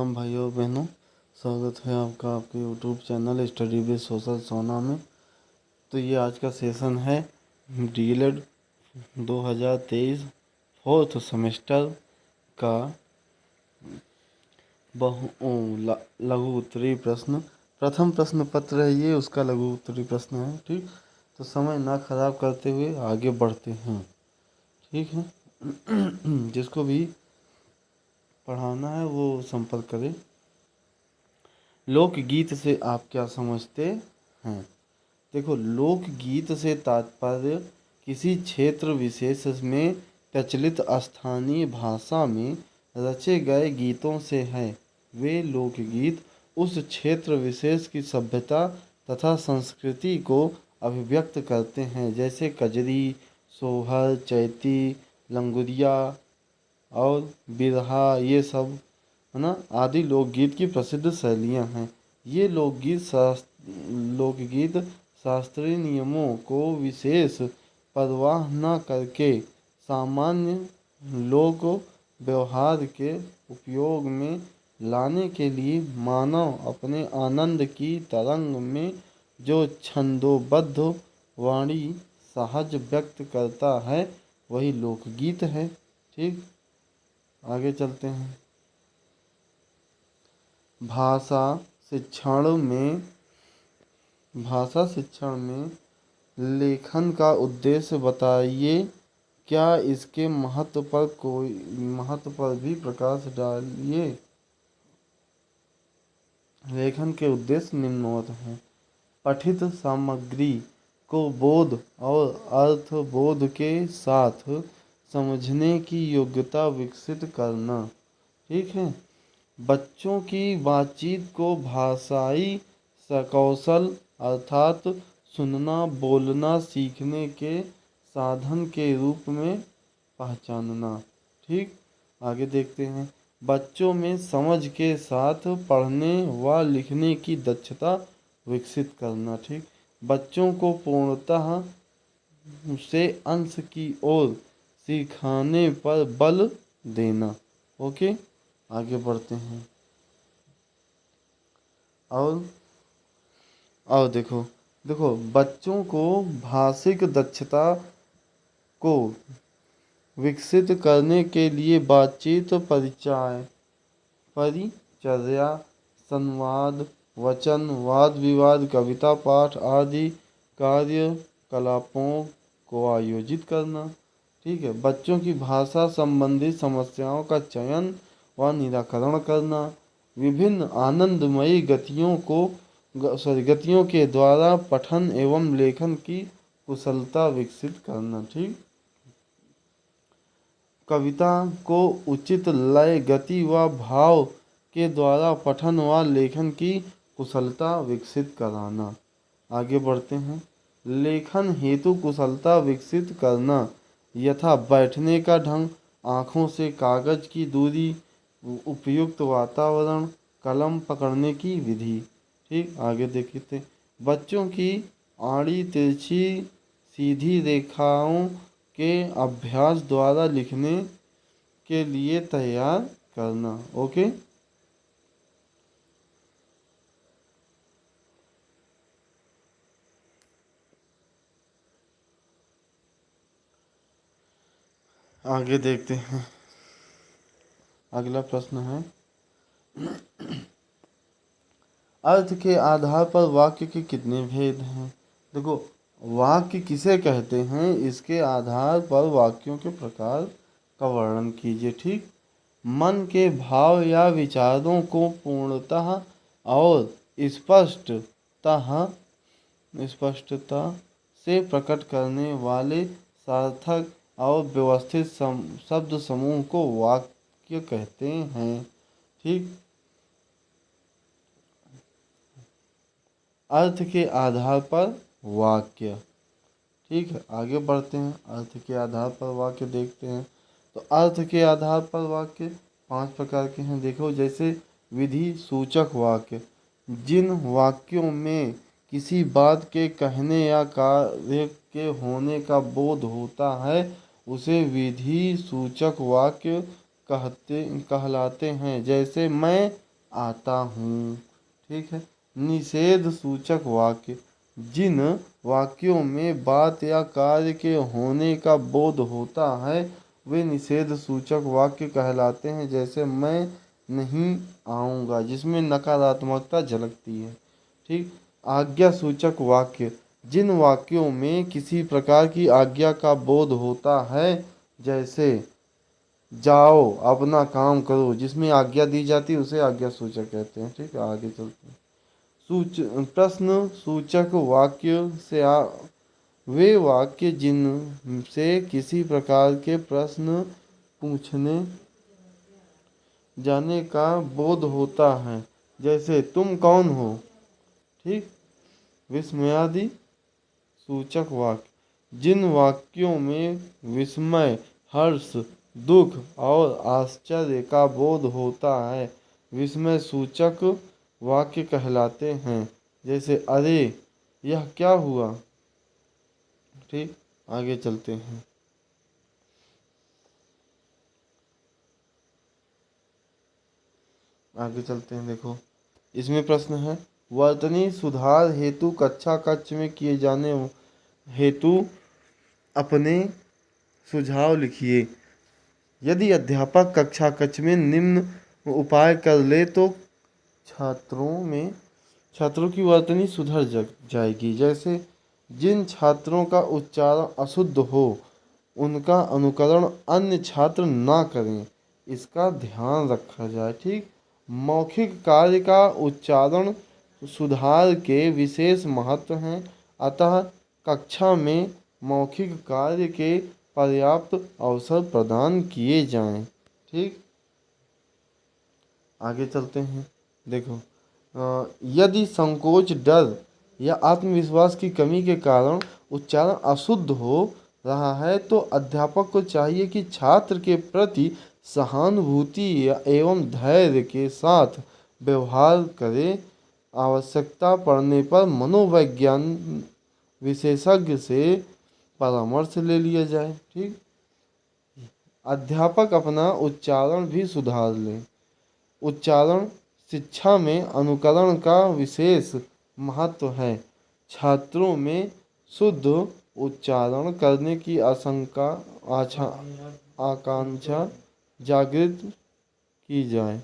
राम भाइयों बहनों, स्वागत है आपका आपके YouTube channel study with social सोना में। तो ये आज का सेशन है डीएलएड 2023 फोर्थ सेमेस्टर का लघु उत्तरीय प्रश्न। प्रथम प्रश्न पत्र है ये, उसका लघु उत्तरीय प्रश्न है। ठीक, तो समय ना खराब करते हुए आगे बढ़ते हैं। ठीक है, जिसको भी पढ़ाना है वो संपर्क करें। लोकगीत से आप क्या समझते हैं? देखो, लोकगीत से तात्पर्य किसी क्षेत्र विशेष में प्रचलित स्थानीय भाषा में रचे गए गीतों से है। वे लोकगीत उस क्षेत्र विशेष की सभ्यता तथा संस्कृति को अभिव्यक्त करते हैं, जैसे कजरी, सोहर, चैती, लंगुरिया और बिरहा, ये सब है ना, आदि लोकगीत की प्रसिद्ध शैलियाँ हैं। ये लोकगीत शास्त्रीय नियमों को विशेष परवाह न करके सामान्य लोक व्यवहार के उपयोग में लाने के लिए मानव अपने आनंद की तरंग में जो छंदोबद्ध वाणी सहज व्यक्त करता है वही लोकगीत है। ठीक, आगे चलते हैं। भाषा शिक्षण में लेखन का उद्देश्य बताइए। क्या इसके महत्व पर भी प्रकाश डालिए। लेखन के उद्देश्य निम्नवत हैं। पठित सामग्री को बोध और अर्थबोध के साथ समझने की योग्यता विकसित करना। ठीक है, बच्चों की बातचीत को भाषाई कौशल अर्थात सुनना बोलना सीखने के साधन के रूप में पहचानना। ठीक, आगे देखते हैं। बच्चों में समझ के साथ पढ़ने व लिखने की दक्षता विकसित करना। ठीक, बच्चों को पूर्णतः से अंश की ओर सिखाने पर बल देना। ओके, आगे बढ़ते हैं। और देखो बच्चों को भाषिक दक्षता को विकसित करने के लिए बातचीत, परिचर्या, संवाद, वचन, वाद विवाद, कविता पाठ आदि कार्यकलापों को आयोजित करना। ठीक है, बच्चों की भाषा संबंधी समस्याओं का चयन व निराकरण करना। विभिन्न आनंदमयी गतियों के द्वारा पठन एवं लेखन की कुशलता विकसित करना। ठीक, कविता को उचित लय, गति व भाव के द्वारा पठन व लेखन की कुशलता विकसित कराना। आगे बढ़ते हैं। लेखन हेतु कुशलता विकसित करना यथा बैठने का ढंग, आँखों से कागज की दूरी, उपयुक्त वातावरण, कलम पकड़ने की विधि। ठीक, आगे देखते। बच्चों की आड़ी तिरछी सीधी रेखाओं के अभ्यास द्वारा लिखने के लिए तैयार करना। ओके, आगे देखते हैं। अगला प्रश्न है, अर्थ के आधार पर वाक्य के कितने भेद हैं? देखो, वाक्य किसे कहते हैं, इसके आधार पर वाक्यों के प्रकार का वर्णन कीजिए। ठीक, मन के भाव या विचारों को पूर्णतः और स्पष्टता से प्रकट करने वाले सार्थक और व्यवस्थित शब्द समूह को वाक्य कहते हैं। ठीक, अर्थ के आधार पर वाक्य। ठीक है, आगे बढ़ते हैं। अर्थ के आधार पर वाक्य देखते हैं। तो अर्थ के आधार पर वाक्य 5 प्रकार के हैं। देखो, जैसे विधि सूचक वाक्य, जिन वाक्यों में किसी बात के कहने या कार्य के होने का बोध होता है उसे विधि सूचक वाक्य कहलाते हैं। जैसे मैं आता हूँ। ठीक है। निषेध सूचक वाक्य, जिन वाक्यों में बात या कार्य के होने का बोध होता है वे निषेध सूचक वाक्य कहलाते हैं। जैसे मैं नहीं आऊँगा, जिसमें नकारात्मकता झलकती है। ठीक। आज्ञा सूचक वाक्य, जिन वाक्यों में किसी प्रकार की आज्ञा का बोध होता है, जैसे जाओ अपना काम करो, जिसमें आज्ञा दी जाती है उसे आज्ञा सूचक कहते हैं। ठीक है, आगे चलते हैं। प्रश्न सूचक वाक्य से वे वाक्य जिनसे किसी प्रकार के प्रश्न पूछने जाने का बोध होता है, जैसे तुम कौन हो। ठीक। विस्मयादि सूचक वाक्य, जिन वाक्यों में विस्मय, हर्ष, दुख और आश्चर्य का बोध होता है विस्मय सूचक वाक्य कहलाते हैं। जैसे अरे यह क्या हुआ। ठीक। आगे चलते हैं। देखो इसमें प्रश्न है, वर्तनी सुधार हेतु कक्षा कक्ष में किए जाने हेतु अपने सुझाव लिखिए। यदि अध्यापक कक्षा कक्ष में निम्न उपाय कर ले तो छात्रों की वर्तनी सुधर जाएगी। जैसे जिन छात्रों का उच्चारण अशुद्ध हो उनका अनुकरण अन्य छात्र ना करें, इसका ध्यान रखा जाए। ठीक। मौखिक कार्य का उच्चारण सुधार के विशेष महत्व हैं, अतः कक्षा में मौखिक कार्य के पर्याप्त अवसर प्रदान किए जाएं। ठीक। आगे चलते हैं। देखो यदि संकोच, डर या आत्मविश्वास की कमी के कारण उच्चारण अशुद्ध हो रहा है तो अध्यापक को चाहिए कि छात्र के प्रति सहानुभूति एवं धैर्य के साथ व्यवहार करे। आवश्यकता पड़ने पर मनोविज्ञान विशेषज्ञ से परामर्श ले लिया जाए। ठीक। अध्यापक अपना उच्चारण भी सुधार ले। उच्चारण शिक्षा में अनुकरण का विशेष महत्व है। छात्रों में शुद्ध उच्चारण करने की आकांक्षा जागृत की जाए।